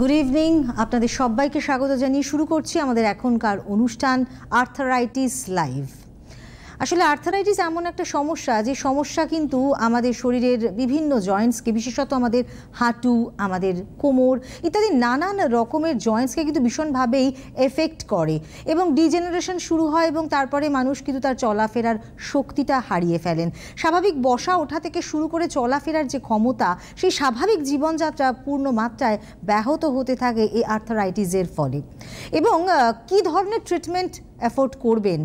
Good evening, আপনাদের সবাইকে স্বাগত জানিয়ে শুরু করছি আমাদের এখনকার অনুষ্ঠান আর্থারাইটিস লাইভ। আসলে আর্থারাইটিস এমন একটা সমস্যা, যে সমস্যা কিন্তু আমাদের শরীরের বিভিন্ন জয়েন্টসকে, বিশেষত আমাদের হাঁটু, আমাদের কোমর ইত্যাদি নানান রকমের জয়েন্টসকে কিন্তু ভীষণভাবেই এফেক্ট করে এবং ডিজেনারেশন শুরু হয় এবং তারপরে মানুষ কিন্তু তার চলাফেরার শক্তিটা হারিয়ে ফেলেন। স্বাভাবিক বসা ওঠা থেকে শুরু করে চলাফেরার যে ক্ষমতা, সেই স্বাভাবিক জীবনযাত্রা পূর্ণ মাত্রায় ব্যাহত হতে থাকে এই আর্থারাইটিসের ফলে। এবং কী ধরনের ট্রিটমেন্ট অ্যাফোর্ড করবেন?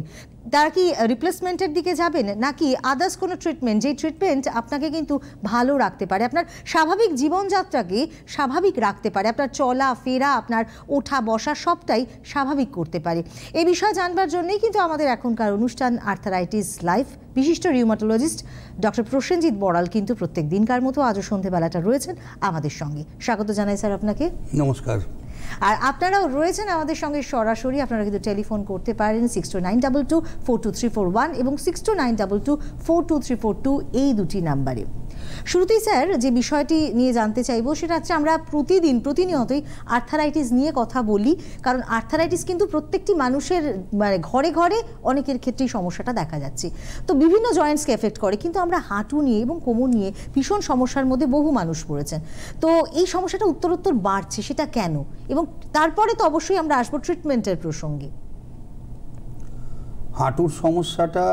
তারা কি রিপ্লেসমেন্টের দিকে যাবেন, নাকি আদার্স কোনো ট্রিটমেন্ট, যেই ট্রিটমেন্ট আপনাকে কিন্তু ভালো রাখতে পারে, আপনার স্বাভাবিক জীবনযাত্রাকে স্বাভাবিক রাখতে পারে, আপনার চলা ফেরা, আপনার ওঠা বসা সবটাই স্বাভাবিক করতে পারে? এই বিষয়ে জানবার জন্যই কিন্তু আমাদের এখনকার অনুষ্ঠান আর্থারাইটিস লাইভ। বিশিষ্ট রিউমাটোলজিস্ট ডক্টর প্রসেনজিৎ বড়াল কিন্তু প্রত্যেক দিনকার মতো আজও সন্ধেবেলাটা রয়েছেন আমাদের সঙ্গে। স্বাগত জানাই স্যার আপনাকে। নমস্কার। আর আপনারাও রয়েছেন আমাদের সঙ্গে সরাসরি, আপনারা কিন্তু টেলিফোন করতে পারেন 6292242341 এবং 6292242342 এই দুটি নাম্বারে। শুরুতেই স্যার যে বিষয়টি নিয়ে জানতে চাইবো সেটা হচ্ছে, আমরা প্রতিনিয়তই আর্থারাইটিস নিয়ে কথা বলি, কারণ আর্থারাইটিস কিন্তু প্রত্যেকটি মানুষের মানে ঘরে ঘরে অনেকের ক্ষেত্রেই সমস্যাটা দেখা যাচ্ছে। তো বিভিন্ন জয়েন্টসকে এফেক্ট করে, কিন্তু আমরা হাঁটু নিয়ে এবং কোমর নিয়ে ভীষণ সমস্যার মধ্যে বহু মানুষ পড়েছেন। তো এই সমস্যাটা উত্তরোত্তর বাড়ছে, সেটা কেন? এবং তারপরে তো অবশ্যই আমরা আসবো ট্রিটমেন্টের প্রসঙ্গে। হাঁটুর সমস্যাটা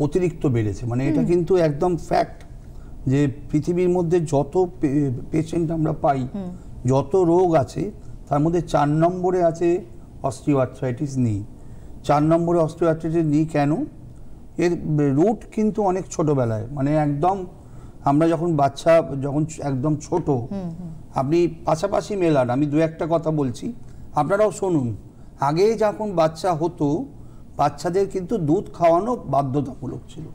অতিরিক্ত বেড়েছে, মানে এটা কিন্তু একদম ফ্যাক্ট যে পৃথিবীর মধ্যে যত পেশেন্ট আমরা পাই, যত রোগ আছে, তার মধ্যে 4 নম্বরে আছে অস্টিওআর্থ্রাইটিস নি। 4 নম্বরে অস্টিওআর্থ্রাইটিস নি কেন? এর রুট কিন্তু অনেক ছোটবেলায়, মানে একদম আমরা যখন বাচ্চা, যখন একদম ছোট, আপনি পাশাপাশি মেলান, আমি দু একটা কথা বলছি, আপনারাও শুনুন। আগে যখন বাচ্চা হতো, বাচ্চাদের কিন্তু দুধ খাওয়ানো বাধ্যতামূলক ছিল,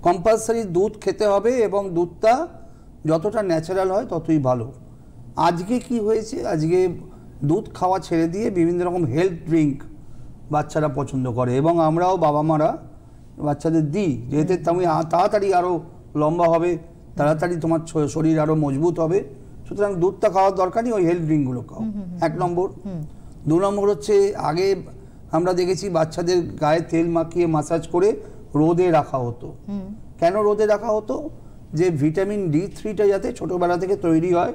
কম্পালসারি দুধ খেতে হবে এবং দুধটা যতটা ন্যাচারাল হয় ততই ভালো। আজকে কি হয়েছে, আজকে দুধ খাওয়া ছেড়ে দিয়ে বিভিন্ন রকম হেলথ ড্রিঙ্ক বাচ্চারা পছন্দ করে এবং আমরাও বাবা মারা বাচ্চাদের দিই, যেহেতু তুমি তাড়াতাড়ি আরও লম্বা হবে, তাড়াতাড়ি তোমার শরীর আরও মজবুত হবে, সুতরাং দুধটা খাওয়ার দরকার নেই, ওই হেলথ ড্রিঙ্কগুলো খাও। 1 নম্বর। 2 নম্বর হচ্ছে, আগে আমরা দেখেছি বাচ্চাদের গায়ে তেল মাখিয়ে মাসাজ করে রোদে রাখা হতো। কেন রোদে রাখা হতো? যে ভিটামিন D3টা যাতে ছোটবেলা থেকে তৈরি হয়,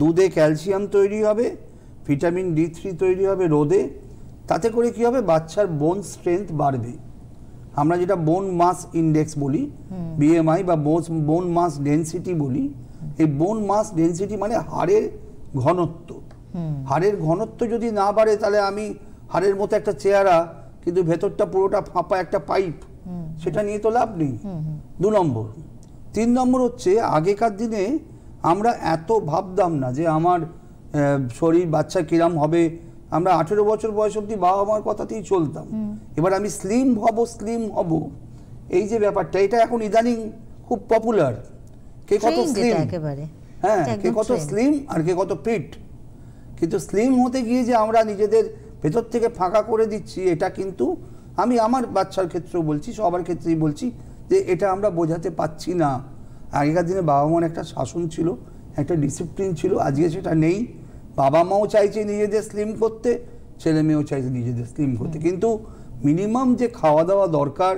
দুধে ক্যালসিয়াম তৈরি হবে, ভিটামিন D3 তৈরি হবে রোদে, তাতে করে কি হবে, বাচ্চার বোন স্ট্রেংথ বাড়বে। আমরা যেটা বোন মাস ইন্ডেক্স বলি, BMI বা বোন মাস ডেনসিটি বলি, এই বোন মাস ডেনসিটি মানে হাড়ের ঘনত্ব। হাড়ের ঘনত্ব যদি না বাড়ে, তাহলে আমি হাড়ের মতো একটা চেহারা, কিন্তু ভেতরটা পুরোটা ফাঁপা একটা পাইপ, সেটা নিয়ে তো লাভ নেই। 2 নম্বর। 3 নম্বর হচ্ছে, আগেকার দিনে আমরা এত ভাবতাম না যে আমার শরীর বাচ্চা কিরাম হবে। আমরা 18 বছর বয়স অবধি বাবা মার কথাতেই চলতাম। এবার আমি স্লিম হব, এই যে ব্যাপারটা, এটা এখন ইদানিং খুব পপুলার। কে কত স্লিম, হ্যাঁ, কে কত স্লিম আর কে কত ফিট। কিন্তু স্লিম হতে গিয়ে যে আমরা নিজেদের ভেতর থেকে ফাঁকা করে দিচ্ছি, এটা কিন্তু আমি আমার বাচ্চার ক্ষেত্রেও বলছি, সবার ক্ষেত্রেই বলছি, যে এটা আমরা বোঝাতে পারছি না। আগেকার দিনে বাবা মার একটা শাসন ছিল, একটা ডিসিপ্লিন ছিল, আজকে সেটা নেই। বাবা মাও চাইছে নিজেদের স্লিম করতে, ছেলে মেয়েও চাইছে নিজেদের স্লিম করতে, কিন্তু মিনিমাম যে খাওয়া দাওয়া দরকার,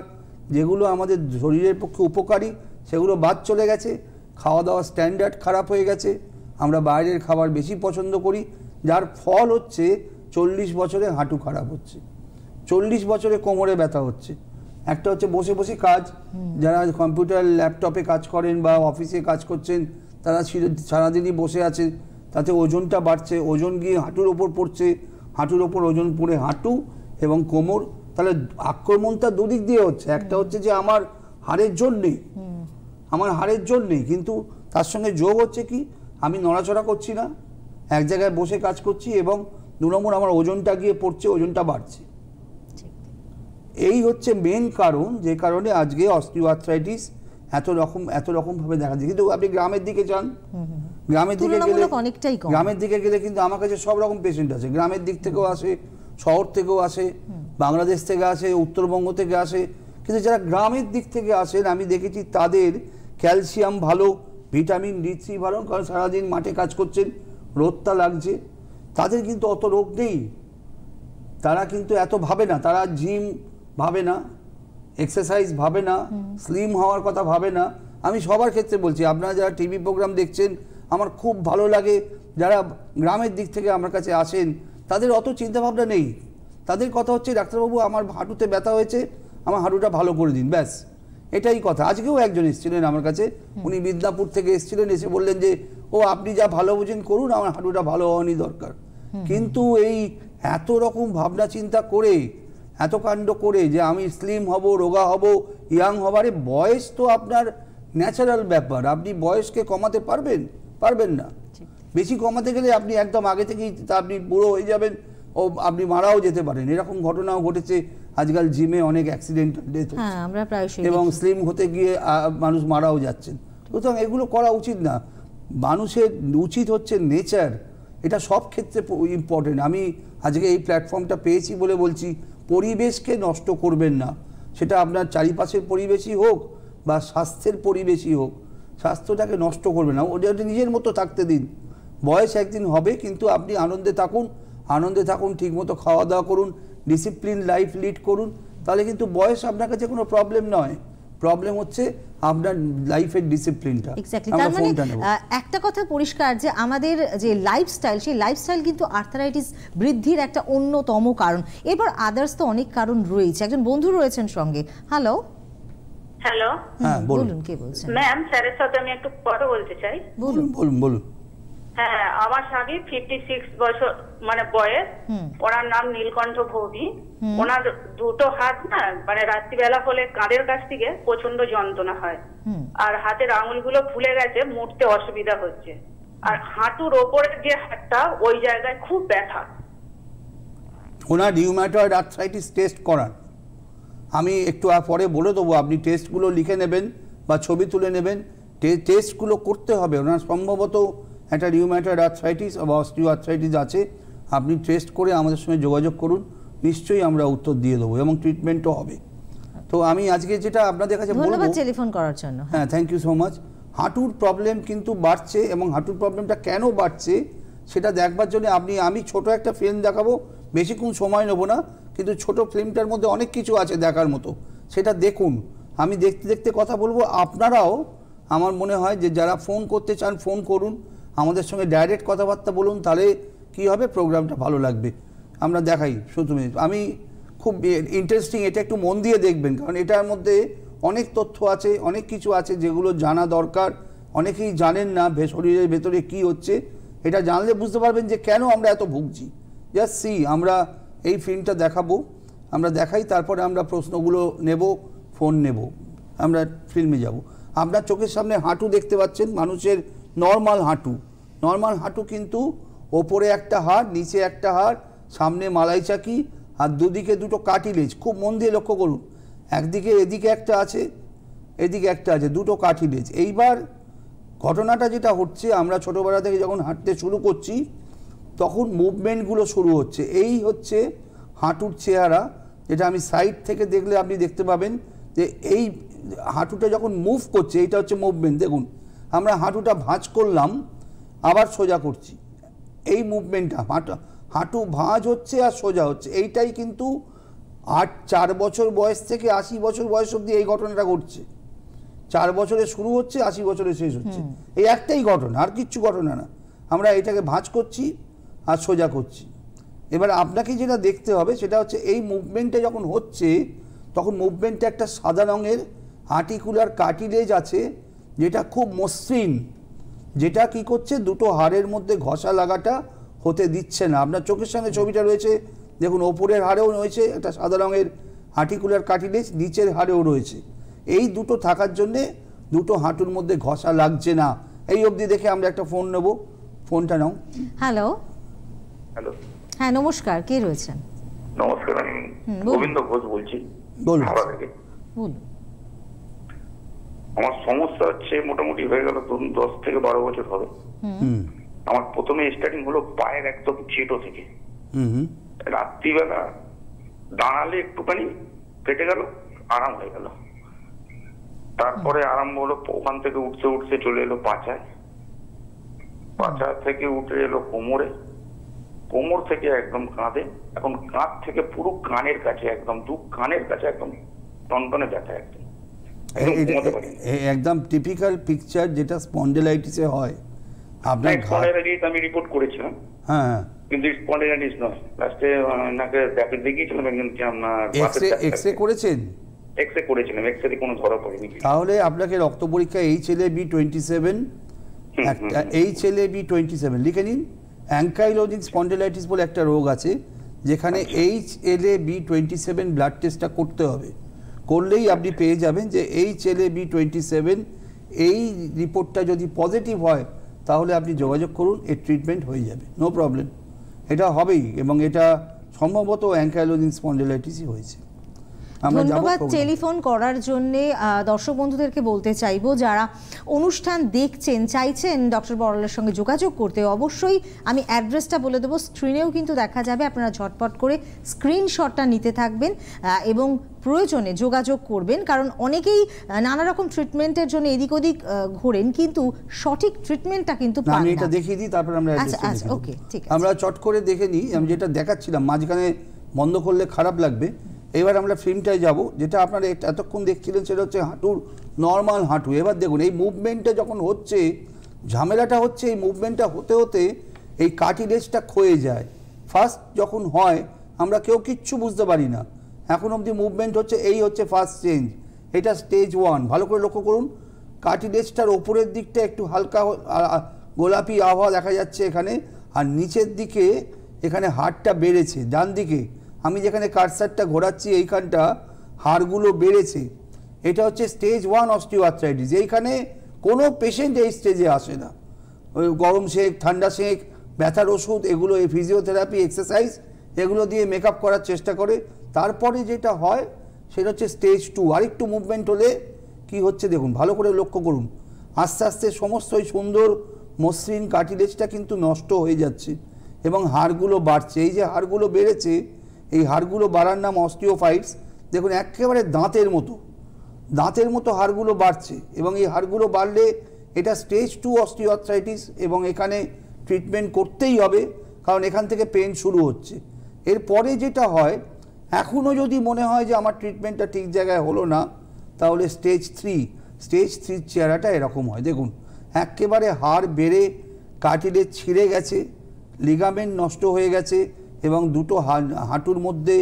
যেগুলো আমাদের শরীরের পক্ষে উপকারী, সেগুলো বাদ চলে গেছে। খাওয়া দাওয়ার স্ট্যান্ডার্ড খারাপ হয়ে গেছে, আমরা বাইরের খাবার বেশি পছন্দ করি, যার ফল হচ্ছে 40 বছরে হাঁটু খারাপ হচ্ছে, 40 বছরে কোমরে ব্যথা হচ্ছে। একটা হচ্ছে বসে বসে কাজ, যারা কম্পিউটার ল্যাপটপে কাজ করেন বা অফিসে কাজ করছেন, তারা সারাদিনই বসে আছে, তাতে ওজনটা বাড়ছে, ওজন গিয়ে হাঁটুর ওপর পড়ছে, হাঁটুর ওপর ওজন পড়ে হাঁটু এবং কোমর, তাহলে আক্রমণটা দুদিক দিয়ে হচ্ছে। একটা হচ্ছে যে আমার হাড়ের জোর নেই, কিন্তু তার সঙ্গে যোগ হচ্ছে কি, আমি নড়াচড়া করছি না, এক জায়গায় বসে কাজ করছি, এবং 2 নম্বর আমার ওজনটা গিয়ে পড়ছে, ওজনটা বাড়ছে। এই হচ্ছে মেন কারণ, যে কারণে আজকে অস্টিওআর্থ্রাইটিস এত রকম ভাবে দেখা যায়। কিন্তু আপনি গ্রামের দিকে যান, গ্রামের দিকে গেলে কিন্তু আমার কাছে সব রকম পেশেন্ট আছে। গ্রামের দিক থেকেও আসে, শহর থেকেও আসে, বাংলাদেশ থেকে আসে, উত্তরবঙ্গ থেকে আসে। কিন্তু যারা গ্রামের দিক থেকে আসেন, আমি দেখেছি তাদের ক্যালসিয়াম ভালো, ভিটামিন D3 ভালো, কারণ সারাদিন মাঠে কাজ করছেন, রোদটা লাগছে, তাদের কিন্তু অত রোগ নেই, তারা কিন্তু এত ভাবে না, তারা জিম ভাবে না, এক্সারসাইজ ভাবে না, স্লিম হওয়ার কথা ভাবে না। আমি সবার ক্ষেত্রে বলছি, আপনারা যারা টিভি প্রোগ্রাম দেখছেন, আমার খুব ভালো লাগে যারা গ্রামের দিক থেকে আমার কাছে আসেন, তাদের অত চিন্তাভাবনা নেই। তাদের কথা হচ্ছে ডাক্তারবাবু আমার হাঁটুতে ব্যথা হয়েছে, আমার হাঁটুটা ভালো করে দিন, ব্যাস এটাই কথা। আজকেও একজন এসেছিলেন আমার কাছে, উনি মিদনাপুর থেকে এসেছিলেন, এসে বললেন যে ও আপনি যা ভালো বুঝেন করুন, আমার হাঁটুটা ভালো হওয়ারই দরকার। কিন্তু এই এত রকম ভাবনা চিন্তা করে, এত কাণ্ড করে যে আমি স্লিম হব, রোগা হব, ইয়াং হবারে, বয়স তো আপনার ন্যাচারাল ব্যাপার, আপনি বয়সকে কমাতে পারবেন না। বেশি কমাতে গেলে আপনি একদম আগে থেকেই আপনি বুড়ো হয়ে যাবেন, ও আপনি মারাও যেতে পারেন। এরকম ঘটনাও ঘটেছে আজকাল, জিমে অনেক অ্যাক্সিডেন্টাল ডেথ হচ্ছে এবং স্লিম হতে গিয়ে মানুষ মারাও যাচ্ছেন। সুতরাং এগুলো করা উচিত না। মানুষের উচিত হচ্ছে নেচার, এটা সব ক্ষেত্রে ইম্পর্টেন্ট। আমি আজকে এই প্ল্যাটফর্মটা পেয়েছি বলে বলছি, পরিবেশকে নষ্ট করবেন না, সেটা আপনার চারিপাশের পরিবেশই হোক বা স্বাস্থ্যের পরিবেশই হোক, স্বাস্থ্যটাকে নষ্ট করবেন না, ওটা নিজের মতো থাকতে দিন। বয়স একদিন হবে, কিন্তু আপনি আনন্দে থাকুন, ঠিকমতো খাওয়া দাওয়া করুন, ডিসিপ্লিন লাইফ লিড করুন, তাহলে কিন্তু বয়স আপনার কাছে কোনো প্রবলেম নয়। প্রবলেম হচ্ছে আপনার লাইফের ডিসিপ্লিনটা। তার মানে একটা কথা পরিষ্কার যে আমাদের যে লাইফস্টাইল, সেই লাইফস্টাইল কিন্তু আর্থারাইটিস বৃদ্ধির একটা অন্যতম কারণ। এরপর আদার্স তো অনেক কারণ রয়েছে। একজন বন্ধু রয়েছেন সঙ্গে। হ্যালো। হ্যাঁ বলুন, কে বলছেন? ম্যাম, স্যারের সাথে আমি একটু কথা বলতে চাই। বলুন। হ্যাঁ, আমার স্বামী 56 বছর মানে বয়স, ওনার নাম নীলকণ্ঠ ভৌদি। ওনার দুটো হাত না মানে রাত্রিবেলা হলে কাঁধের কাছ থেকে প্রচন্ড যন্ত্রণা হয়, আর হাতের আঙুলগুলো ফুলে গেছে, মুড়তে অসুবিধা হচ্ছে, আর হাঁটুর ওপরের যে হাতটা ওই জায়গায় খুব ব্যথা। ওনার রিউম্যাটয়েড আর্থ্রাইটিস টেস্ট করান, আমি একটু পরে বলে দেবো, আপনি টেস্টগুলো লিখে নেবেন বা ছবি তুলে নেবেন, টেস্টগুলো করতে হবে। ওনার সম্ভবত একটা রিউম্যাটয়েড আর্থ্রাইটিস বা অস্টিও আর্থ্রাইটিস আছে। আপনি টেস্ট করে আমাদের সঙ্গে যোগাযোগ করুন, নিশ্চয়ই আমরা উত্তর দিয়ে দেবো এবং ট্রিটমেন্টও হবে। তো আমি আজকে যেটা আপনাদের কাছে বলবো, ধন্যবাদ টেলিফোন করার জন্য। হ্যাঁ, থ্যাংক ইউ সো মাচ। হাঁটুর প্রবলেম কিন্তু বাড়ছে, এবং হাঁটুর প্রবলেমটা কেন বাড়ছে সেটা দেখবার জন্য আমি ছোট একটা ফিল্ম দেখাবো, বেশিক্ষণ সময় নেবো না, কিন্তু ছোট ফিল্মটার মধ্যে অনেক কিছু আছে দেখার মতো, সেটা দেখুন। আমি দেখতে দেখতে কথা বলবো, আপনারাও আমার মনে হয় যে যারা ফোন করতে চান ফোন করুন, আমাদের সঙ্গে ডাইরেক্ট কথাবার্তা বলুন, তাহলে কি হবে, প্রোগ্রামটা ভালো লাগবে। আমরা দেখাই শুধু, আমি খুব ইন্টারেস্টিং, এটা একটু মন দিয়ে দেখবেন, কারণ এটার মধ্যে অনেক তথ্য আছে, অনেক কিছু আছে যেগুলো জানা দরকার। অনেকেই জানেন না শরীরের ভেতরে কি হচ্ছে, এটা জানলে বুঝতে পারবেন যে কেন আমরা এত ভুগছি। জাস্ট সি, আমরা এই ফিল্মটা দেখাবো, আমরা দেখাই, তারপরে আমরা প্রশ্নগুলো নেব, ফোন নেব, আমরা ফিল্মে যাব। আপনার চোখের সামনে হাঁটু দেখতে পাচ্ছেন, মানুষের নর্মাল হাঁটু কিন্তু ওপরে একটা হাড়, নিচে একটা হাড়, সামনে মালাই চাকি, আর দুদিকে দুটো কাটিলেজ। খুব মন দিয়ে লক্ষ্য করুন, একদিকে এদিকে একটা আছে, এদিকে একটা আছে, দুটো কাটিলেজ। এইবার ঘটনাটা যেটা হচ্ছে, আমরা ছোটোবেলা থেকে যখন হাঁটতে শুরু করছি তখন মুভমেন্টগুলো শুরু হচ্ছে। এই হচ্ছে হাঁটুর চেহারা, যেটা আমি সাইড থেকে দেখলে আপনি দেখতে পাবেন যে এই হাঁটুটা যখন মুভ করছে, এইটা হচ্ছে মুভমেন্ট। দেখুন, আমরা হাঁটুটা ভাঁজ করলাম, আবার সোজা করছি, এই মুভমেন্টটা হাঁটু ভাঁজ হচ্ছে আর সোজা হচ্ছে। এইটাই কিন্তু 4 বছর বয়স থেকে 80 বছর বয়স অবধি এই ঘটনাটা ঘটছে। 4 বছরে শুরু হচ্ছে, 80 বছরে শেষ হচ্ছে, এই একটাই ঘটনা, আর কিচ্ছু ঘটনা না। আমরা এটাকে ভাঁজ করছি আর সোজা করছি। এবার আপনাকে যেটা দেখতে হবে সেটা হচ্ছে, এই মুভমেন্টটা যখন হচ্ছে তখন মুভমেন্টে একটা সাদা রঙের আর্টিকুলার কার্টিলেজ আছে, যেটা খুব মসৃণ, যেটা কি করছে, দুটো হাড়ের মধ্যে ঘষা লাগাটা হতে দিচ্ছে না। আপনার চোখের সামনে ছবিটা রয়েছে, দেখুন, ওপরের হাড়েও রয়েছে একটা সাদা রঙের আর্টিকুলার কার্টিলেজ, নিচের হাড়েও রয়েছে। এই দুটো থাকার জন্যে দুটো হাঁটুর মধ্যে ঘষা লাগছে না। এই অবধি দেখে আমরা একটা ফোন নেব, ফোনটা নাও। হ্যালো। হ্যাঁ, নমস্কার, কে রয়েছেন? নমস্কার, আমি গোবিন্দ ঘোষ বলছি। বলুন। আমার সমস্যা হচ্ছে, মোটামুটি হয়ে গেল 10 থেকে 12 বছর হবে। আমার প্রথমে স্টার্টিং হলো পায়ের একদম চেটো থেকে। রাত্রিবেলা দাঁড়ালে একটুখানি কেটে গেল, আরাম হয়ে গেল। তারপরে আরম্ভ হলো, ওখান থেকে উঠতে উঠতে চলে এলো পাছায়, পাছা থেকে উঠে এলো কোমরে, কোমর থেকে একদম কাঁধে, এখন কাঁধ থেকে পুরো কানের কাছে, একদম দু কানের কাছে একদম টনটনে ব্যথা, একদম একদম টিপিক্যাল পিকচার যেটা স্পন্ডিলাইটিসে হয়। আপনার স্পন্ডিলাইটিস আমি রিপোর্ট করেছিলাম, হ্যাঁ, কিন্তু স্পন্ডিলাইটিস নয়। লাস্টে নাকে দেখিয়েছিলাম, এক্সরে করেছেন? এক্সরে করেছিলাম, এক্সরে কোনো ধরা পড়েনি। তাহলে আপনাকে রক্ত পরীক্ষা HLA-B27, একটা HLA-B27 লিখে নিন। অ্যাঙ্কাইলোজিং স্পন্ডিলাইটিস বলে একটা রোগ আছে, যেখানে HLA-B27 ব্লাড টেস্টটা করতে হবে। করলেই আপনি পেয়ে যাবেন যে HLA-B27 এই রিপোর্টটা যদি পজিটিভ হয় তাহলে আপনি যোগাযোগ করুন, এর ট্রিটমেন্ট হয়ে যাবে, নো প্রবলেম। এটা হবেই, এবং এটা সম্ভবত অ্যাঙ্কাইলোজিং স্পন্ডিলাইটিসই হয়েছে। ধন্যবাদ টেলিফোন করার জন্য। দর্শক বন্ধুদেরকে বলতে চাইবো, যারা অনুষ্ঠান দেখছেন, চাইছেন ডক্টর বড়ালের সঙ্গে যোগাযোগ করতে, অবশ্যই আমি অ্যাড্রেসটা বলে দেবো, স্ক্রিনেও কিন্তু দেখা যাবে। আপনারা ঝটপট করে স্ক্রিনশটটা নিতে থাকবেন এবং প্রয়োজনে যোগাযোগ করবেন, কারণ অনেকেই নানা রকম ট্রিটমেন্টের জন্য এদিক ওদিক ঘোরেন, কিন্তু সঠিক ট্রিটমেন্টটা কিন্তু পান না। আমি এটা দেখিয়ে দিই, তারপর আমরা আচ্ছা ওকে, ঠিক আছে, আমরা চট করে দেখে নিই। আমি যেটা দেখাচ্ছিলাম মাঝখানে বন্ধ করলে খারাপ লাগবে। এবার আমরা ফিল্মটায় যাব, যেটা আপনারা এতক্ষণ দেখছিলেন, সেটা হচ্ছে হাঁটুর নর্মাল হাঁটু। এবার দেখুন এই মুভমেন্টটা যখন হচ্ছে, ঝামেলাটা হচ্ছে এই মুভমেন্টটা হতে হতে এই কার্টিলেজটা ক্ষয়ে যায়। ফার্স্ট যখন হয় আমরা কেউ কিচ্ছু বুঝতে পারি না, এখন অবধি মুভমেন্ট হচ্ছে, এই হচ্ছে ফার্স্ট চেঞ্জ। এটা স্টেজ 1। ভালো করে লক্ষ্য করুন, কার্টিলেজটার ওপরের দিকটা একটু হালকা গোলাপি আবহাওয়া দেখা যাচ্ছে এখানে, আর নিচের দিকে এখানে হাড়টা বেড়েছে। ডান দিকে আমি যেখানে কার্সারটা ঘোরাচ্ছি এইখানটা হাড়গুলো বেড়েছে। এটা হচ্ছে স্টেজ 1 অস্টিওআর্থ্রাইটিস। এইখানে কোনো পেশেন্ট এই স্টেজে আসে না। ওই গরম সেক, ঠান্ডা সেক, ব্যথার ওষুধ, এগুলো এই ফিজিওথেরাপি, এক্সারসাইজ, এগুলো দিয়ে মেকআপ করার চেষ্টা করে। তারপরে যেটা হয় সেটা হচ্ছে স্টেজ 2। আরেকটু মুভমেন্ট হলে কি হচ্ছে দেখুন, ভালো করে লক্ষ্য করুন, আস্তে আস্তে সমস্ত ওই সুন্দর মসৃণ কার্টিলেজটা কিন্তু নষ্ট হয়ে যাচ্ছে এবং হাড়গুলো বাড়ছে। এই যে হাড়গুলো বেড়েছে, এই হাড়গুলো বাড়ার নাম অস্টিওফাইটস। দেখুন একেবারে দাঁতের মতো হাড়গুলো বাড়ছে, এবং এই হাড়গুলো বাড়লে এটা স্টেজ 2 অস্টিওআর্থ্রাইটিস, এবং এখানে ট্রিটমেন্ট করতেই হবে, কারণ এখান থেকে পেন শুরু হচ্ছে। এরপরে যেটা হয়, এখনও যদি মনে হয় যে আমার ট্রিটমেন্টটা ঠিক জায়গায় হলো না, তাহলে স্টেজ 3 চেহারাটা এরকম হয়। দেখুন একেবারে হাড় বেড়ে কার্টিলেজ ছিঁড়ে গেছে, লিগামেন্ট নষ্ট হয়ে গেছে, এবং দুটো হাঁটুর মধ্যে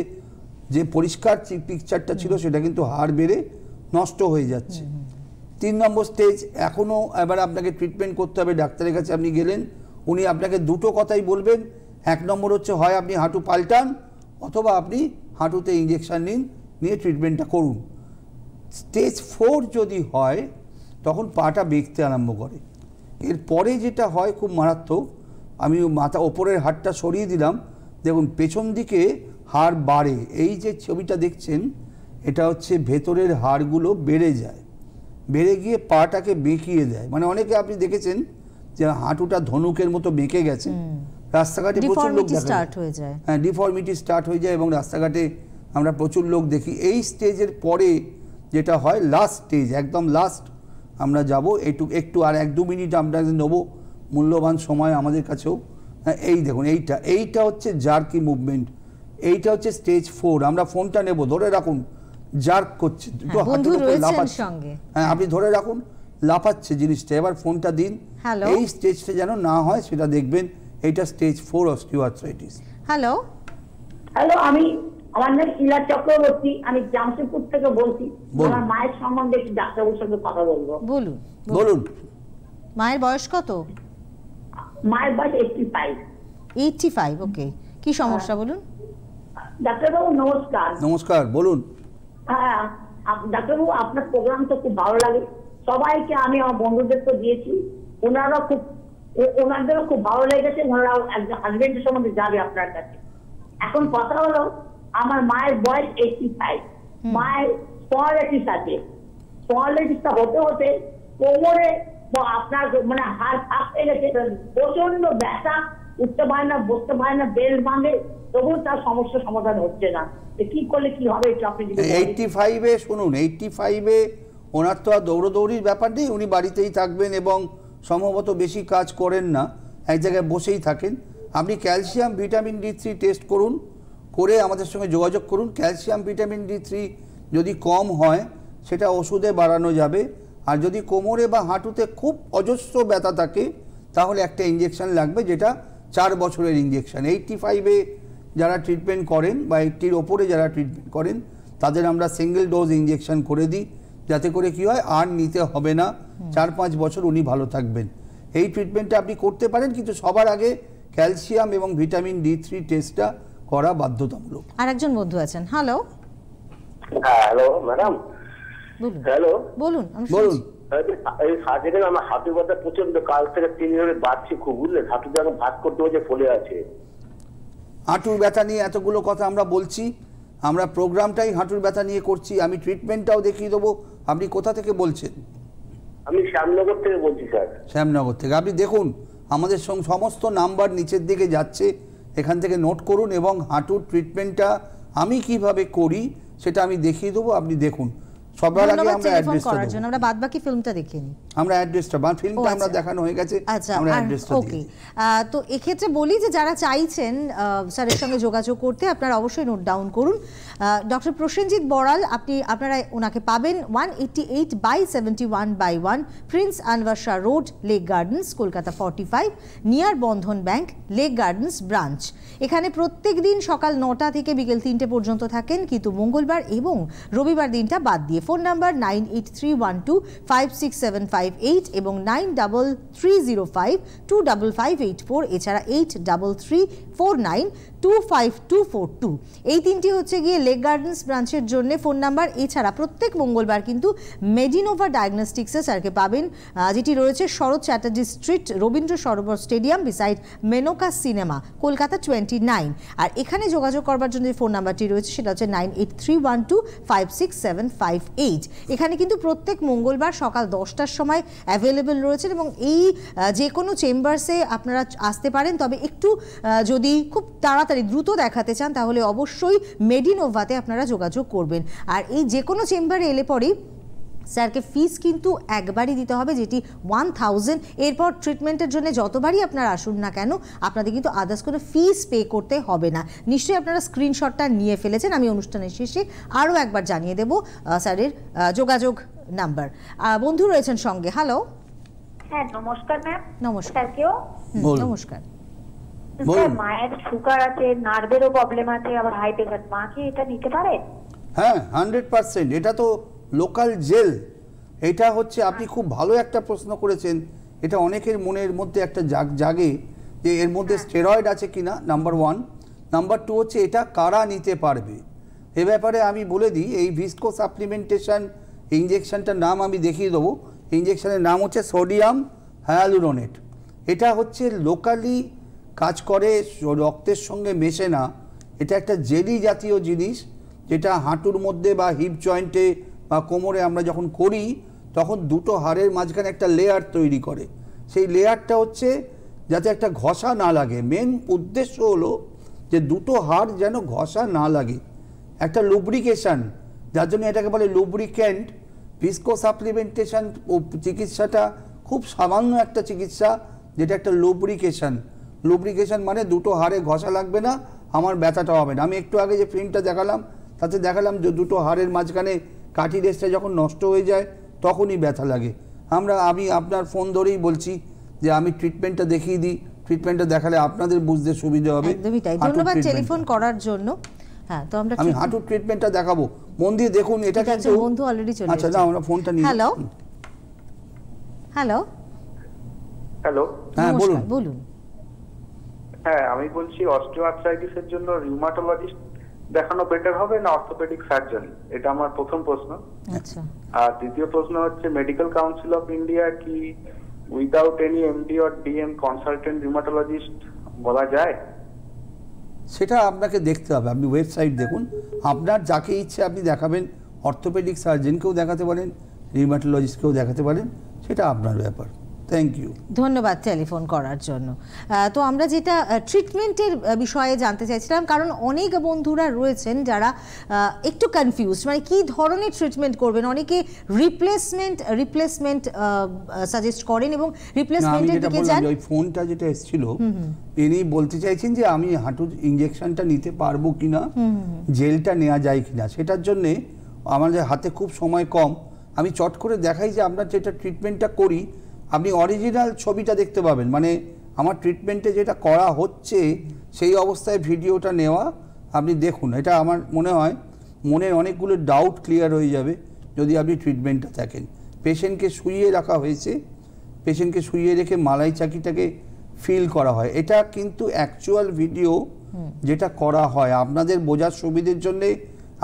যে পরিষ্কার পিকচারটা ছিল সেটা কিন্তু হাড় বেড়ে নষ্ট হয়ে যাচ্ছে। 3 নম্বর স্টেজ। এখনও এবার আপনাকে ট্রিটমেন্ট করতে হবে। ডাক্তারের কাছে আপনি গেলেন, উনি আপনাকে দুটো কথাই বলবেন। 1 নম্বর হচ্ছে, হয় আপনি হাঁটু পাল্টান, অথবা আপনি হাঁটুতে ইঞ্জেকশন নিয়ে ট্রিটমেন্টটা করুন। স্টেজ 4 যদি হয় তখন পাটা বেঁকতে আরম্ভ করে। এরপরে যেটা হয় খুব মারাত্মক, আমি মাথা ওপরের হাড়টা সরিয়ে দিলাম, দেখুন পেছন দিকে হাড় বাড়ে। এই যে ছবিটা দেখছেন, এটা হচ্ছে ভেতরের হাড়গুলো বেড়ে যায়, বেড়ে গিয়ে পাটাকে বেঁকিয়ে দেয়। মানে অনেকে আপনি দেখেছেন যে হাঁটুটা ধনুকের মতো বেঁকে গেছে, রাস্তাঘাটে প্রচুর লোক দেখা যায়। হ্যাঁ, ডিফর্মিটি স্টার্ট হয়ে যায় এবং রাস্তাঘাটে আমরা প্রচুর লোক দেখি। এই স্টেজের পরে যেটা হয়, লাস্ট স্টেজ, একদম লাস্ট আমরা যাব। একটু আর 1-2 মিনিট আমরা নেবো, মূল্যবান সময় আমাদের কাছেও। এই দেখুন, এইটা হচ্ছে জার্কি মুভমেন্ট, এইটা হচ্ছে স্টেজ 4। আমরা ফোনটা নেব, ধরে রাখুন, জার্ক করছে, হ্যাঁ আপনি ধরে রাখুন, লাফাচ্ছে জিনিসটা। এবার ফোনটা দিন, এই স্টেজটা যেন না হয় সেটা দেখবেন। এইটা স্টেজ 4 অস্টিওআর্থ্রাইটিস। হ্যালো, আমার নাম ইলা চক্রবর্তী, আমি জামশেদপুর থেকে বলছি। আমার মায়ের সম্বন্ধে একটু ডাক্তারবাবুর সঙ্গে কথা বলবো। বলুন। মায়ের বয়স কত? মায়ের বয়স 85। ওকে, কি সমস্যা বলুন? ডাক্তারবাবু নমস্কার। নমস্কার, বলুন। হ্যাঁ ডাক্তারবাবু, আপনার প্রোগ্রাম তো খুব ভালো লাগে। সবাইকে আমি আমার বন্ধুদের তো দিয়েছি, ওনাদেরও খুব ভালো লেগেছে। ওনারা একজন হাজবেন্ডের সম্বন্ধে যাবে আপনার কাছে। এখন কথা হলো, আমার মায়ের বয়স 85, মায়ের স্পন্ডিলাইটিস আছে। স্পন্ডিলাইটিসটা হতে হতে কোমরে আপনার মানে হাড় ফাঁক হয়ে গেছে, প্রচন্ড ব্যথা, উঠতে পারে না, বসতে পারে না, বেল্ট ভাঙে, তবুও তার সমস্যার সমাধান হচ্ছে না। কি করলে কি হবে? 85-এ শুনুন, 85-এ ওনার তো আর দৌড়দৌড়ির ব্যাপার নেই, উনি বাড়িতেই থাকবেন এবং সম্ভবত বেশি কাজ করেন না। এক জায়গায় বসেই থাকেন, আপনি ক্যালসিয়াম ভিটামিন D3 টেস্ট করুন, করে আমাদের সঙ্গে যোগাযোগ করুন। ক্যালসিয়াম ভিটামিন D3 যদি কম হয় সেটা ওষুধে বাড়ানো যাবে, আর যদি কোমরে বা হাঁটুতে খুব অজস্র ব্যথা থাকে তাহলে একটা ইঞ্জেকশন লাগবে, যেটা 4 বছরের ইঞ্জেকশন। 85-এ যারা ট্রিটমেন্ট করেন বা 80-র ওপরে যারা ট্রিটমেন্ট করেন তাদের আমরা সিঙ্গেল ডোজ ইঞ্জেকশন করে দিই, যাতে করে কি হয় আর নিতে হবে না, 4-5 বছর উনি ভালো থাকবেন। এই ট্রিটমেন্টটা আপনি করতে পারেন, কিন্তু সবার আগে ক্যালসিয়াম এবং ভিটামিন D3 টেস্টটা করা বাধ্যতামূলক। আর একজন বন্ধু আছেন। Hello, hello madam. বলুন। হ্যালো, বলুন, আমি বলুন। শুনছি। এই সার্জারি আমার হাঁটু ব্যথা প্রচন্ড, কাল থেকে 3 দিন ধরে বাড়ছে খুব, বুঝলেন? হাঁটুতে এখন ভাত করতে হচ্ছে, ফলে আছে। হাঁটুর ব্যথা নিয়ে এতগুলো কথা আমরা বলছি, আমরা প্রোগ্রামটাই হাঁটুর ব্যথা নিয়ে করছি, আমি ট্রিটমেন্টটাও দেখিয়ে দেবো। আপনি কোথা থেকে বলছেন? আমি শ্যামনগর থেকে বলছি স্যার। শ্যামনগর থেকে। আপনি দেখুন আমাদের সমস্ত নাম্বার নিচের দিকে যাচ্ছে, এখান থেকে নোট করুন, এবং হাঁটুর ট্রিটমেন্টটা আমি কিভাবে করি সেটা আমি দেখিয়ে দেবো, আপনি দেখুন। সবার আগে আমরা অ্যাড্রেসটা দেব। আমরা বাদবাকি ফিল্মটা দেখিয়ে নিই। আমরা অ্যাড্রেসটা, ফিল্মটা আমরা দেখানো হয়ে গেছে, আমরা অ্যাড্রেসটা দিই। ওকে, তো এক্ষেত্রে বলি যে যারা চাইছেন স্যারের সঙ্গে যোগাযোগ করতে, আপনারা অবশ্যই নোট ডাউন করুন। ডক্টর প্রসেনজিৎ বড়াল, আপনারা ওনাকে পাবেন 188/71/1 prince Anwar Shah road, lake gardens, Kolkata 45, near Bandhan bank, lake gardens branch. এখানে প্রত্যেক দিন সকাল 9টা থেকে বিকেল 3টে পর্যন্ত থাকেন, কিন্তু মঙ্গলবার এবং রবিবার দিনটা বাদ দিয়ে। ফোন নাম্বার 9831256758 এবং 9305255884, এছাড়া 8334925242। এই তিনটি হচ্ছে গিয়ে লেক গার্ডেন্স ব্রাঞ্চের জন্য ফোন নাম্বার। এছাড়া প্রত্যেক মঙ্গলবার কিন্তু মেডিনোভা ডায়াগনস্টিক্সে স্যারকে পাবেন, যেটি রয়েছে শরৎ Chatterjee street, Rabindra Sarobar stadium, beside মেনোকা cinema, Kolkata 29। আর এখানে যোগাযোগ করবার জন্য যে ফোন নাম্বারটি রয়েছে সেটা হচ্ছে 9831256758। এখানে কিন্তু প্রত্যেক মঙ্গলবার সকাল 10টার সময় অ্যাভেলেবেল রয়েছেন, এবং এই যে কোনো চেম্বার্সে আপনারা আসতে পারেন। তবে একটু যদি খুব তাড়াতাড়ি দ্রুত দেখাতে চান তাহলে অবশ্যই মেডিনোভাতে আপনারা যোগাযোগ করবেন। আর এই যে কোনো চেম্বারে এলে পরেই স্যারকে ফিস কিন্তু একবারই দিতে হবে, যেটি 1000। এরপর ট্রিটমেন্টের জন্য যতবারই আপনারা আসুন না কেন আপনাদের কিন্তু আদার্স কোনো ফিস পে করতে হবে না। নিশ্চয়ই আপনারা স্ক্রিনশটটা নিয়ে ফেলেছেন। আমি অনুষ্ঠানের শেষে আরও একবার জানিয়ে দেব স্যারের যোগাযোগ নাম্বার। বন্ধু রয়েছেন সঙ্গে। হ্যালো। হ্যাঁ, নমস্কার ম্যাম। নমস্কার। নমস্কার। মায়ের সুগার আছে, নার্ভেরও প্রবলেম আছে, আবার হাই প্রেশার। মা কি এটা নিতে পারে? হ্যাঁ, 100%। এটা তো লোকাল জেল। এটা হচ্ছে, আপনি খুব ভালো একটা প্রশ্ন করেছেন। এটা অনেকের মনের মধ্যে একটা জাগে যে এর মধ্যে স্টেরয়েড আছে কিনা, নাম্বার 1। নাম্বার 2 হচ্ছে এটা কারা নিতে পারবে। এ ব্যাপারে আমি বলে দিই, এই ভিস্কো সাপ্লিমেন্টেশন ইঞ্জেকশনটার নাম আমি দেখিয়ে দেবো। ইঞ্জেকশনের নাম হচ্ছে সোডিয়াম হায়ালুরোনেট। এটা হচ্ছে লোকালি কাজ করে, রক্তের সঙ্গে মেশে না। এটা একটা জেলি জাতীয় জিনিস, যেটা হাঁটুর মধ্যে বা হিপ জয়েন্টে বা কোমরে আমরা যখন করি তখন দুটো হাড়ের মাঝখানে একটা লেয়ার তৈরি করে। সেই লেয়ারটা হচ্ছে যাতে একটা ঘষা না লাগে। মেন উদ্দেশ্য হলো যে দুটো হাড় যেন ঘষা না লাগে, একটা লুব্রিকেশন, যার জন্য এটাকে বলে লুব্রিক্যান্ট। ভিস্কো সাপ্লিমেন্টেশন চিকিৎসাটা খুব সামান্য একটা চিকিৎসা, যেটা একটা লুব্রিকেশন। লুব্রিকেশন মানে দুটো হাড়ে ঘষা লাগবে না, আমার ব্যথাটা হবে না। আমি একটু আগে যে ফিল্মটা দেখালাম তাতে দেখালাম যে দুটো হাড়ের মাঝখানে কার্টিলেজটা যখন নষ্ট হয়ে যায় তখনই ব্যথা লাগে। আমি আপনার ফোন ধরেই বলছি যে আমি ট্রিটমেন্টটা দেখিয়ে দিই, ট্রিটমেন্টটা দেখালে আপনাদের বুঝতে সুবিধা হবে। একদমই তাই, ধন্যবাদ টেলিফোন করার জন্য। হ্যাঁ, তো আমি হাঁটুর ট্রিটমেন্টটা দেখাবো, মন দিয়ে দেখুন। এটা কিন্তু বন্ধু অলরেডি চলে আচ্ছা, না আমরা ফোনটা নিয়ে। হ্যালো। হ্যালো। হ্যালো। হ্যাঁ, বলুন। বলুন। হ্যাঁ, আমি বলছি অস্টিওআর্থ্রাইটিসের জন্য রিউমাটোলজিস্ট দেখানো বেটার হবে না অর্থোপেডিক সার্জন? এটা আমার প্রথম প্রশ্ন। আচ্ছা। আর দ্বিতীয় প্রশ্ন হচ্ছে মেডিকেল কাউন্সিল অফ ইন্ডিয়া কি without any MD or DM consultant rheumatologist বলা যায়? সেটা আপনাকে দেখতে হবে। আপনি ওয়েবসাইট দেখুন, আপনার যাকে ইচ্ছে আপনি দেখাবেন। অর্থোপেডিক সার্জনকেও দেখাতে পারেন, রিউমাটোলজিস্টকেও দেখাতে পারেন, সেটা আপনার ব্যাপার। থ্যাংক ইউ, ধন্যবাদ টেলিফোন করার জন্য। তো আমরা যেটা ট্রিটমেন্টের বিষয়ে জানতে চাইছিলাম, কারণ অনেক বন্ধুরা রয়েছেন যারা একটু কনফিউজ, মানে কি ধরনের ট্রিটমেন্ট করবেন। অনেকে রিপ্লেসমেন্ট সাজেস্ট করেন এবং রিপ্লেসমেন্টের দিকে যান। ওই ফোনটা যেটা এসেছিল, ইনি বলতে চাইছেন যে আমি হাঁটুর ইনজেকশনটা নিতে পারবো কিনা, জেলটা নেওয়া যায় কিনা। সেটার জন্য আমাদের হাতে খুব সময় কম, আমি চট করে দেখাই যে আপনার যেটা ট্রিটমেন্টটা করি, আপনি অরিজিনাল ছবিটা দেখতে পাবেন, মানে আমার ট্রিটমেন্টে যেটা করা হচ্ছে সেই অবস্থায় ভিডিওটা নেওয়া, আপনি দেখুন। এটা আমার মনে হয় মনের অনেকগুলো ডাউট ক্লিয়ার হয়ে যাবে যদি আপনি ট্রিটমেন্টটা দেখেন। পেশেন্টকে শুইয়ে রাখা হয়েছে, পেশেন্টকে শুইয়ে রেখে মালাই চাকিটাকে ফিল করা হয়। এটা কিন্তু অ্যাকচুয়াল ভিডিও যেটা করা হয়। আপনাদের বোঝার সুবিধের জন্যে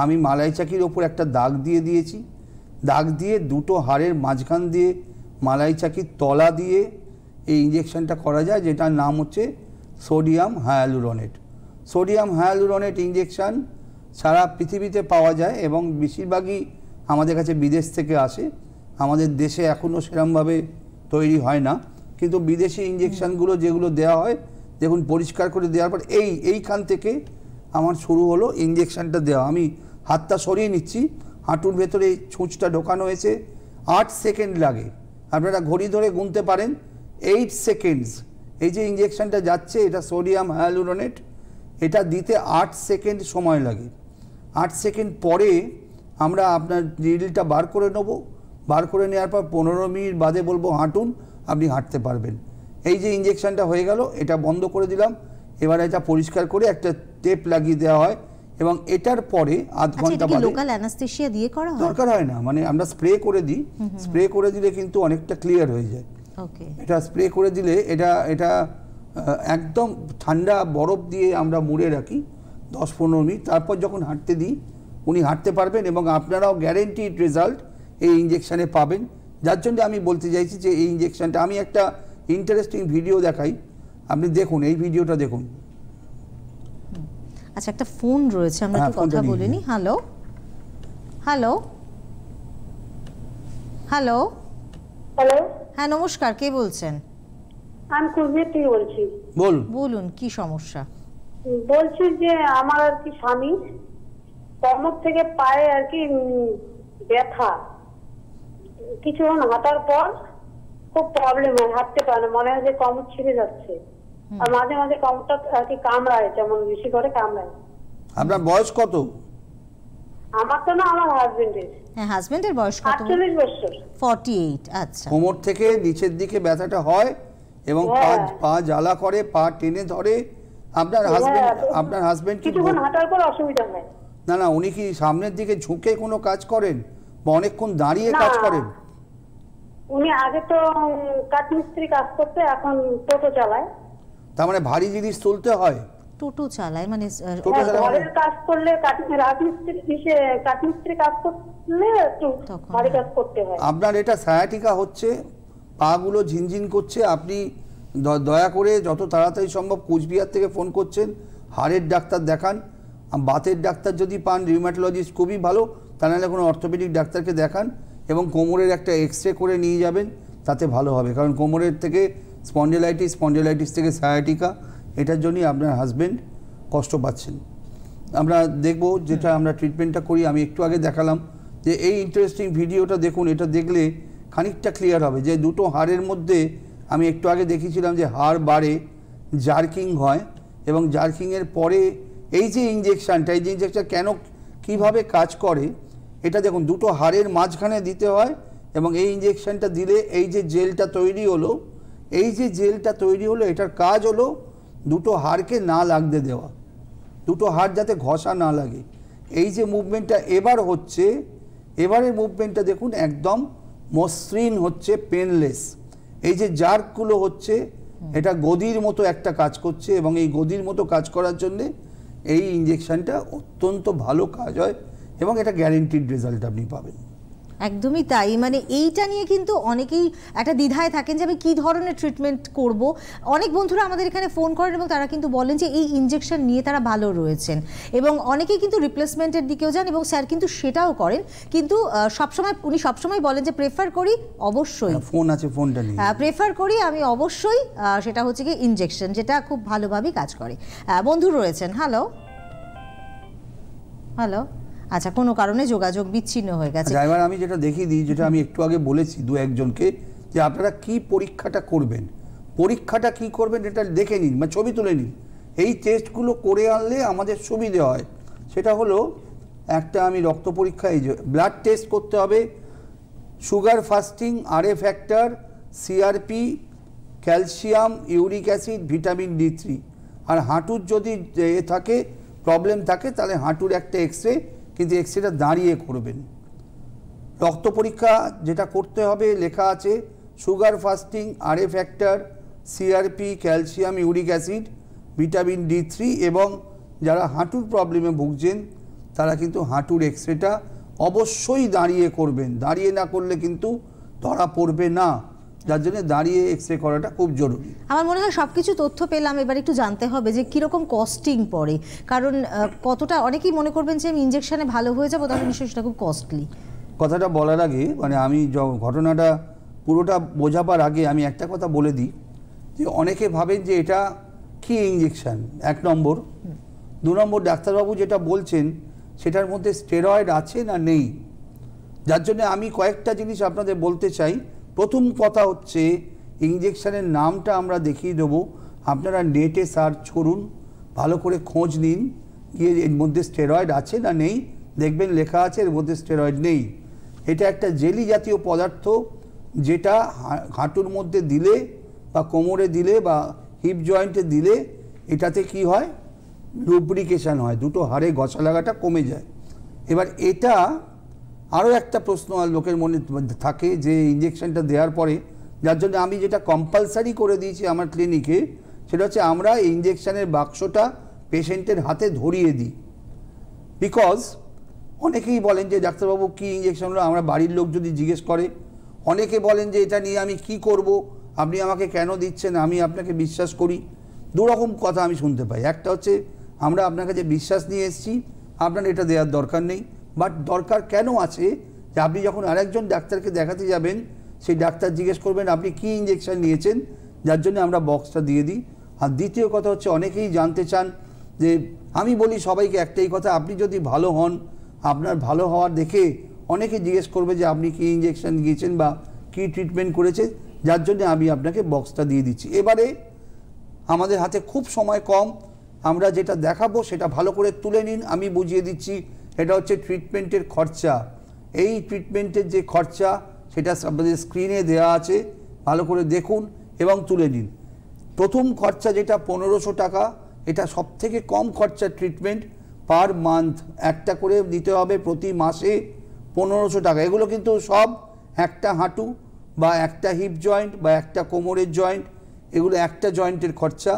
আমি মালাই চাকির ওপর একটা দাগ দিয়ে দিয়েছি, দাগ দিয়ে দুটো হাড়ের মাঝখান দিয়ে মালাই চাকির তলা দিয়ে এই ইঞ্জেকশনটা করা যায়, যেটার নাম হচ্ছে sodium hyaluronate. Sodium hyaluronate injection সারা পৃথিবীতে পাওয়া যায় এবং বেশিরভাগই আমাদের কাছে বিদেশ থেকে আসে। আমাদের দেশে এখনও সেরকমভাবে তৈরি হয় না, কিন্তু বিদেশি ইঞ্জেকশনগুলো যেগুলো দেওয়া হয়, দেখুন পরিষ্কার করে দেওয়ার পর এইখান থেকে আমার শুরু হলো ইঞ্জেকশনটা দেওয়া। আমি হাতটা সরিয়ে নিচ্ছি, হাঁটুর ভেতরে ছুঁচটা ঢোকানো হয়েছে, 8 সেকেন্ড লাগে। আপনারা ঘড়ি ধরে গুনতে পারেন, 8 সেকেন্ডস। এই যে ইঞ্জেকশনটা যাচ্ছে, এটা সোডিয়াম হায়ালুরোনেট, এটা দিতে 8 সেকেন্ড সময় লাগে। 8 সেকেন্ড পরে আমরা আপনার নিডলটা বার করে নেব, বার করে নেওয়ার পর 15 মিনিট বাদে বলবো হাঁটুন, আপনি হাঁটতে পারবেন। এই যে ইঞ্জেকশনটা হয়ে গেল, এটা বন্ধ করে দিলাম। এবার এটা পরিষ্কার করে একটা টেপ লাগিয়ে দেওয়া হয় এবং এটার পরে আধ ঘন্টা বাদে লোকাল অ্যানাস্থেসিয়া দিয়ে করা হয়? দরকার হয় না, মানে আমরা স্প্রে করে দিই, স্প্রে করে দিলে কিন্তু অনেকটা ক্লিয়ার হয়ে যায়। ওকে, এটা স্প্রে করে দিলে এটা একদম ঠান্ডা বরফ দিয়ে আমরা মুড়ে রাখি 10-15 মিনিট, তারপর যখন হাঁটতে দিই উনি হাঁটতে পারবেন এবং আপনারাও গ্যারেন্টিড রেজাল্ট এই ইঞ্জেকশানে পাবেন। যার জন্য আমি বলতে চাইছি যে এই ইঞ্জেকশনটা, আমি একটা ইন্টারেস্টিং ভিডিও দেখাই, আপনি দেখুন, এই ভিডিওটা দেখুন। আচ্ছা, একটা ফোন রয়েছে, আমরা একটু কথা বলে নিই। হ্যালো হ্যালো হ্যালো হ্যালো, হ্যাঁ নমস্কার, কে বলছেন? আমি কুচবিহার থেকে বলছি। বলুন কি সমস্যা? বলছি যে আমার আর কি স্বামী কোমর থেকে পায়ে আর কি ব্যথা, কিছুক্ষণ হাঁটার পর খুব প্রবলেম হয়, হাঁটতে পারে না, মনে হয় যে কোমর ছিঁড়ে যাচ্ছে, আর মাঝে মাঝে কোমরটা আর কি কামড়ায়, যেমন বেশি করে কামড়ায়। আপনার বয়স কত? আমার তো না, আমার হাজবেন্ডের। হ্যাঁ, হাজবেন্ডের বয়স কত? 48 বছর। 48। আচ্ছা, কোমর থেকে নিচের দিকে ব্যথাটা হয় এবং পা জ্বালা করে, পা টেনে ধরে। আপনার হাজবেন্ড কি কিছুক্ষণ হাঁটার পর অসুবিধা হয়? না, উনি কি সামনের দিকে ঝুঁকে কোনো কাজ করেন বা অনেকক্ষণ দাঁড়িয়ে কাজ করেন? উনি আগে তো কাঠমিস্ত্রি কাজ করতে, এখন টোটো চালায়। তার মানে ভারী জিনিস তুলতে হয়? টোটো চালায় মানে ঘরের কাজ করলে, কাঠমিস্ত্রি কাজ করলে একটু ভারী কাজ করতে হয়। আপনার এটা সায়াটিকা হচ্ছে, পাগুলো ঝিনঝিন করছে। আপনি দয়া করে যত তাড়াতাড়ি সম্ভব কুচবিহার থেকে ফোন করছেন, হাড়ের ডাক্তার দেখান। বাতের ডাক্তার যদি পান, রিউমাটোলজিস্ট খুবই ভালো, তা নাহলে কোনো অর্থোপেডিক ডাক্তারকে দেখান এবং কোমরের একটা এক্সরে করে নিয়ে যাবেন, তাতে ভালো হবে। কারণ কোমরের থেকে স্পন্ডিলাইটিস থেকে সায়াটিকা, এটার জন্যই আপনার হাজবেন্ড কষ্ট পাচ্ছেন। আমরা দেখব যেটা আমরা ট্রিটমেন্টটা করি। আমি একটু আগে দেখালাম যে এই ইন্টারেস্টিং ভিডিওটা দেখুন, এটা দেখলে খানিকটা ক্লিয়ার হবে যে দুটো হাড়ের মধ্যে, আমি একটু আগে দেখিয়েছিলাম যে হাড় বাড়ে, জার্কিং হয় এবং জার্কিংয়ের পরে এই যে ইঞ্জেকশানটা, এই যে ইঞ্জেকশন কেন কিভাবে কাজ করে এটা দেখুন। দুটো হাড়ের মাঝখানে দিতে হয় এবং এই ইঞ্জেকশনটা দিলে এই যে জেলটা তৈরি হলো, এটার কাজ হলো দুটো হাড়কে না লাগতে দেওয়া, দুটো হাড় যাতে ঘষা না লাগে। এই যে মুভমেন্টটা এবার হচ্ছে, এবারের মুভমেন্টটা দেখুন একদম মসৃণ হচ্ছে, পেনলেস। এই যে জার্কগুলো হচ্ছে, এটা গদির মতো একটা কাজ করছে এবং এই গদির মতো কাজ করার জন্যে এই ইঞ্জেকশনটা অত্যন্ত ভালো কাজ হয় এবং এটা গ্যারেন্টিড রেজাল্ট আপনি পাবেন। একদমই তাই, মানে এইটা নিয়ে কিন্তু অনেকেই একটা দ্বিধায় থাকেন যে আমি কী ধরনের ট্রিটমেন্ট করব। অনেক বন্ধুরা আমাদের এখানে ফোন করেন এবং তারা কিন্তু বলেন যে এই ইনজেকশন নিয়ে তারা ভালো রয়েছেন, এবং অনেকেই কিন্তু রিপ্লেসমেন্টের দিকেও যান এবং স্যার কিন্তু সেটাও করেন। কিন্তু উনি সবসময় বলেন যে প্রেফার করি অবশ্যই, ফোন আছে ফোনটা নিয়ে প্রেফার করি আমি অবশ্যই সেটা হচ্ছে কি ইনজেকশন, যেটা খুব ভালোভাবেই কাজ করে। বন্ধু রয়েছেন, হ্যালো হ্যালো, আচ্ছা কোনো কারণে যোগাযোগ বিচ্ছিন্ন হয়ে গেছে। এবার আমি যেটা দেখিয়ে দিই, যেটা আমি একটু আগে বলেছি দু একজনকে, যে আপনারা কি পরীক্ষাটা করবেন, পরীক্ষাটা কি করবেন এটা দেখে নিন বা ছবি তুলে নিন। এই টেস্টগুলো করে আনলে আমাদের সুবিধে হয়। সেটা হলো একটা, আমি রক্ত পরীক্ষা, এই যে ব্লাড টেস্ট করতে হবে, sugar fasting, RA factor, CRP, calcium, uric acid, vitamin D3। আর হাঁটুর যদি থাকে প্রবলেম থাকে তাহলে হাঁটুর একটা এক্সরে, কিন্তু এক্সরেটা দাঁড়িয়ে করবেন। রক্ত পরীক্ষা যেটা করতে হবে লেখা আছে sugar fasting, RA factor, CRP, calcium, uric acid, vitamin D3, এবং যারা হাঁটুর প্রবলেমে ভুগছেন তারা কিন্তু হাঁটুর এক্সরেটা অবশ্যই দাঁড়িয়ে করবেন। দাঁড়িয়ে না করলে কিন্তু ধরা পড়বে না, যার জন্য দাঁড়িয়ে এক্সরে করাটা খুব জরুরি। আমার মনে হয় সব কিছু তথ্য পেলাম, এবার একটু জানতে হবে যে কীরকম কস্টিং পড়ে, কারণ কতটা, অনেকেই মনে করবেন যে আমি ইনজেকশনে ভালো হয়ে যাবো, তাহলে নিশ্চয়ই সেটা খুব কস্টলি। কথাটা বলার আগে, মানে আমি ঘটনাটা পুরোটা বোঝাবার আগে আমি একটা কথা বলে দিই, যে অনেকে ভাবেন যে এটা কি ইনজেকশন, 1 নম্বর। 2 নম্বর, ডাক্তারবাবু যেটা বলছেন সেটার মধ্যে স্টেরয়েড আছে না নেই, যার জন্য আমি কয়েকটা জিনিস আপনাদের বলতে চাই। প্রথম কথা হচ্ছে ইনজেকশনের নামটা আমরা দেখিয়ে দেবো, আপনারা নেটে সার্চ করুন, ভালো করে খোঁজ নিন, গিয়ে এর মধ্যে স্টেরয়েড আছে না নেই দেখবেন লেখা আছে এর মধ্যে স্টেরয়েড নেই। এটা একটা জেলি জাতীয় পদার্থ, যেটা হাঁটুর মধ্যে দিলে বা কোমরে দিলে বা হিপ জয়েন্টে দিলে এটাতে কি হয়, লুব্রিকেশন হয়, দুটো হাড়ে ঘষা লাগাটা কমে যায়। এবার এটা আরও একটা প্রশ্ন লোকের মনে থাকে যে ইনজেকশনটা দেওয়ার পরে, যার জন্য আমি যেটা কম্পালসারি করে দিয়েছি আমার ক্লিনিকে, সেটা হচ্ছে আমরা ইনজেকশনের বাক্সটা পেশেন্টের হাতে ধরিয়ে দিই। বিকজ অনেকেই বলেন যে ডাক্তারবাবু কী ইনজেকশন হলো, আমরা বাড়ির লোক যদি জিজ্ঞেস করে, অনেকে বলেন যে এটা নিয়ে আমি কি করব, আপনি আমাকে কেন দিচ্ছেন, আমি আপনাকে বিশ্বাস করি। দুরকম কথা আমি শুনতে পাই। একটা হচ্ছে আমরা আপনার কাছে বিশ্বাস নিয়ে এসেছি, আপনার এটা দেওয়ার দরকার নেই। বাট দরকার কেন আছে, যে আপনি যখন আরেকজন ডাক্তারকে দেখাতে যাবেন, সেই ডাক্তার জিজ্ঞেস করবেন আপনি কি ইনজেকশন নিয়েছেন, যার জন্য আমরা বক্সটা দিয়ে দিই। আর দ্বিতীয় কথা হচ্ছে অনেকেই জানতে চান, যে আমি বলি সবাইকে একটাই কথা, আপনি যদি ভালো হন, আপনার ভালো হওয়ার দেখে অনেকে জিজ্ঞেস করবে যে আপনি কি ইনজেকশন গিয়েছেন বা কি ট্রিটমেন্ট করেছেন, যার জন্য আমি আপনাকে বক্সটা দিয়ে দিচ্ছি। এবারে আমাদের হাতে খুব সময় কম, আমরা যেটা দেখাবো সেটা ভালো করে তুলে নিন, আমি বুঝিয়ে দিচ্ছি। এটা হচ্ছে ট্রিটমেন্টের খরচা। এই ট্রিটমেন্টের যে খরচা সেটা আপনাদের স্ক্রিনে দেওয়া আছে, ভালো করে দেখুন এবং তুলে নিন। প্রথম খরচা যেটা 1500 টাকা, এটা সবথেকে কম খরচার ট্রিটমেন্ট। পার মান্থ একটা করে দিতে হবে, প্রতি মাসে 1500 টাকা। এগুলো কিন্তু সব একটা হাঁটু বা একটা হিপ জয়েন্ট বা একটা কোমরের জয়েন্ট, এগুলো একটা জয়েন্টের খরচা।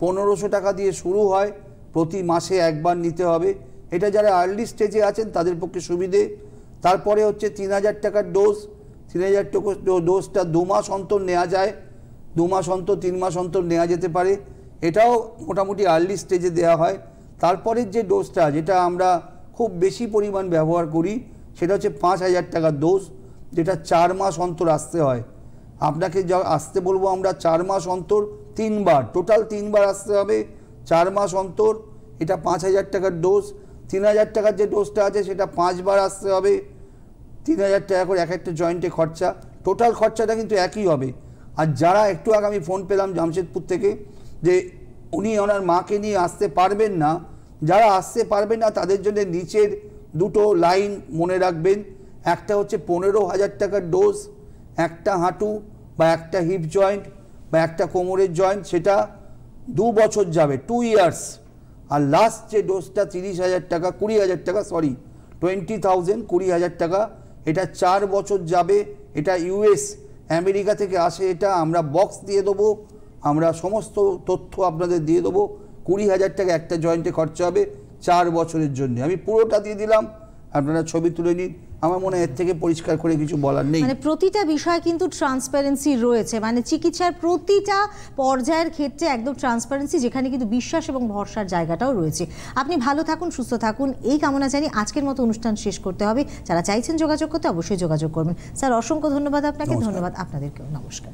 1500 টাকা দিয়ে শুরু হয়, প্রতি মাসে একবার নিতে হবে। এটা যারা আর্লি স্টেজে আছেন তাদের পক্ষে সুবিধে। তারপরে হচ্ছে 3000 টাকার ডোজ। 3000 টাকা ডোজটা 2 মাস অন্তর নেওয়া যায়, 2 মাস অন্তর, 3 মাস অন্তর নেওয়া যেতে পারে। এটাও মোটামুটি আর্লি স্টেজে দেওয়া হয়। তারপরের যে ডোজটা, যেটা আমরা খুব বেশি পরিমাণ ব্যবহার করি, সেটা হচ্ছে 5000 টাকার ডোজ, যেটা 4 মাস অন্তর আসতে হয়। আপনাকে যা আসতে বলবো আমরা 4 মাস অন্তর 3 বার, টোটাল 3 বার আসতে হবে 4 মাস অন্তর। এটা 5000 টাকার ডোজ। 3000 টাকার যে ডোজটা আছে সেটা 5 বার আসতে হবে, 3000 টাকা করে এক একটা জয়েন্টে খরচা। টোটাল খরচাটা কিন্তু একই হবে। আর যারা একটু আগে আমি ফোন পেলাম জামশেদপুর থেকে, যে উনি ওনার মাকে নিয়ে আসতে পারবেন না, যারা আসতে পারবেন না তাদের জন্য নিচের দুটো লাইন মনে রাখবেন। একটা হচ্ছে 15000 টাকার ডোজ, একটা হাঁটু বা একটা হিপ জয়েন্ট বা একটা কোমরের জয়েন্ট, সেটা 2 বছর যাবে, 2 ইয়ার্স। আর লাস্ট যে ডোজটা 30,000 টাকা, 20,000 টাকা, সরি 20,000, 20,000 টাকা, এটা 4 বছর যাবে। এটা US আমেরিকা থেকে আসে। এটা আমরা বক্স দিয়ে দেবো, আমরা সমস্ত তথ্য আপনাদের দিয়ে দেবো। 20,000 টাকা একটা জয়েন্টে খরচা হবে 4 বছরের জন্য। আমি পুরোটা দিয়ে দিলাম, আপনারা ছবি তুলে নিন। আমার মনে হয় এর থেকে পরিষ্কার করে কিছু বলার নেই। মানে প্রতিটা বিষয় কিন্তু ট্রান্সপারেন্সি রয়েছে, মানে চিকিৎসার প্রতিটা পর্যায়ের ক্ষেত্রে একদম ট্রান্সপারেন্সি, যেখানে কিন্তু বিশ্বাস এবং ভরসার জায়গাটাও রয়েছে। আপনি ভালো থাকুন, সুস্থ থাকুন, এই কামনা জানিয়ে আজকের মতো অনুষ্ঠান শেষ করতে হবে। যারা চাইছেন যোগাযোগ করতে অবশ্যই যোগাযোগ করবেন। স্যার অসংখ্য ধন্যবাদ আপনাকে, ধন্যবাদ আপনাদেরকেও, নমস্কার।